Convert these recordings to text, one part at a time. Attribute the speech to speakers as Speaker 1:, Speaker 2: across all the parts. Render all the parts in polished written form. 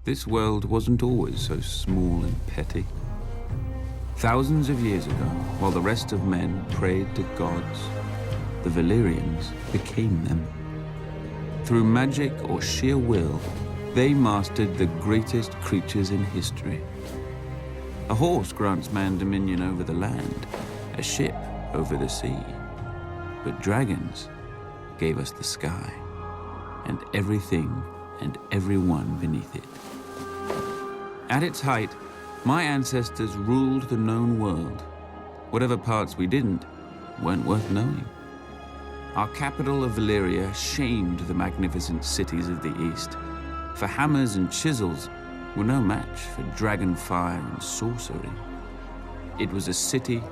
Speaker 1: this world wasn't always so small and petty. Thousands of years ago, while the rest of men prayed to gods, the Valyrians became them. Through magic or sheer will, they mastered the greatest creatures in history. A horse grants man dominion over the land, a ship over the sea. But dragons gave us the sky, and everything and everyone beneath it. At its height, my ancestors ruled the known world. Whatever parts we didn't weren't worth knowing. Our capital of Valyria shamed the magnificent cities of the east, for hammers and chisels were no match for dragon fire and sorcery. It was a city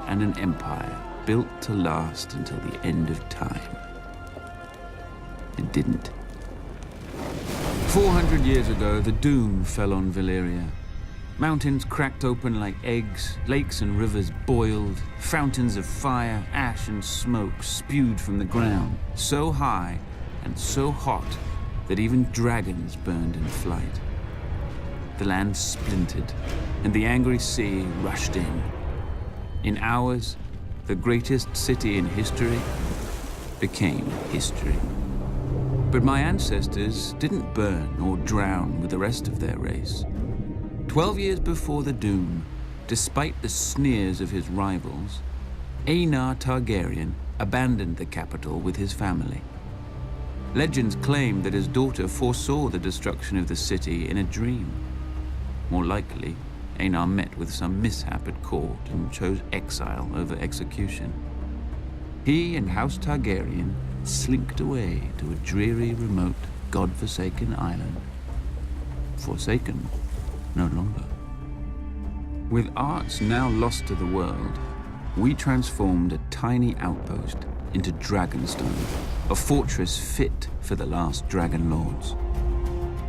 Speaker 1: and an empire built to last until the end of time. It didn't. 400 years ago, the doom fell on Valyria. Mountains cracked open like eggs, lakes and rivers boiled, fountains of fire, ash and smoke spewed from the ground, so high and so hot that even dragons burned in flight. The land splintered, and the angry sea rushed in. In hours, the greatest city in history became history. But my ancestors didn't burn or drown with the rest of their race. 12 years before the doom, despite the sneers of his rivals, Aenar Targaryen abandoned the capital with his family. Legends claim that his daughter foresaw the destruction of the city in a dream. More likely, Aenar met with some mishap at court and chose exile over execution. He and House Targaryen slinked away to a dreary, remote, god-forsaken island. Forsaken no longer. With arts now lost to the world, we transformed a tiny outpost into Dragonstone, a fortress fit for the last dragon lords.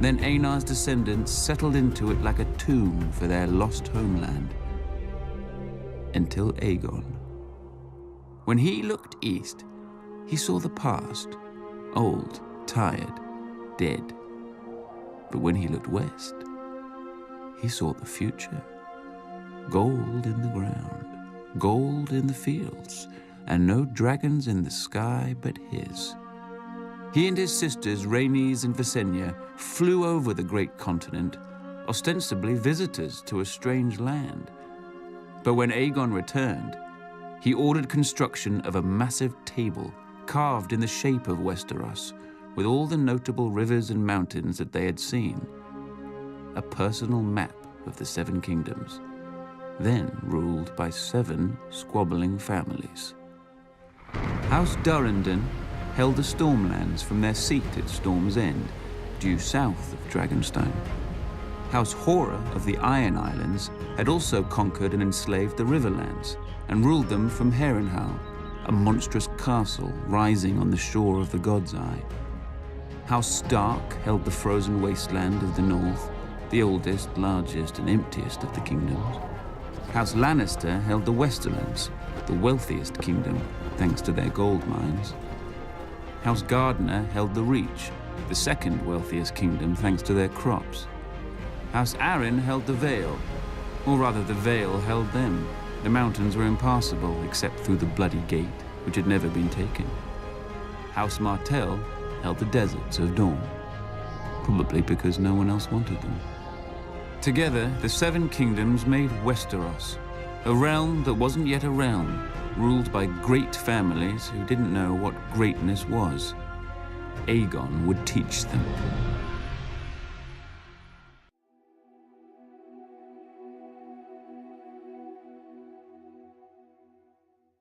Speaker 1: Then Aenar's descendants settled into it like a tomb for their lost homeland. Until Aegon. When he looked east, he saw the past, old, tired, dead. But when he looked west, he saw the future. Gold in the ground, gold in the fields, and no dragons in the sky but his. He and his sisters, Rhaenys and Visenya, flew over the great continent, ostensibly visitors to a strange land. But when Aegon returned, he ordered construction of a massive table carved in the shape of Westeros, with all the notable rivers and mountains that they had seen. A personal map of the Seven Kingdoms, then ruled by 7 squabbling families. House Durrandon held the Stormlands from their seat at Storm's End, due south of Dragonstone. House Hora of the Iron Islands had also conquered and enslaved the Riverlands and ruled them from Harrenhal, a monstrous castle rising on the shore of the God's Eye. House Stark held the frozen wasteland of the north, the oldest, largest, and emptiest of the kingdoms. House Lannister held the Westerlands, the wealthiest kingdom, thanks to their gold mines. House Gardner held the Reach, the second wealthiest kingdom, thanks to their crops. House Arryn held the Vale, or rather the Vale held them. The mountains were impassable, except through the Bloody Gate, which had never been taken. House Martell held the deserts of Dorne, probably because no one else wanted them. Together, the 7 kingdoms made Westeros, a realm that wasn't yet a realm, ruled by great families who didn't know what greatness was. Aegon would teach them.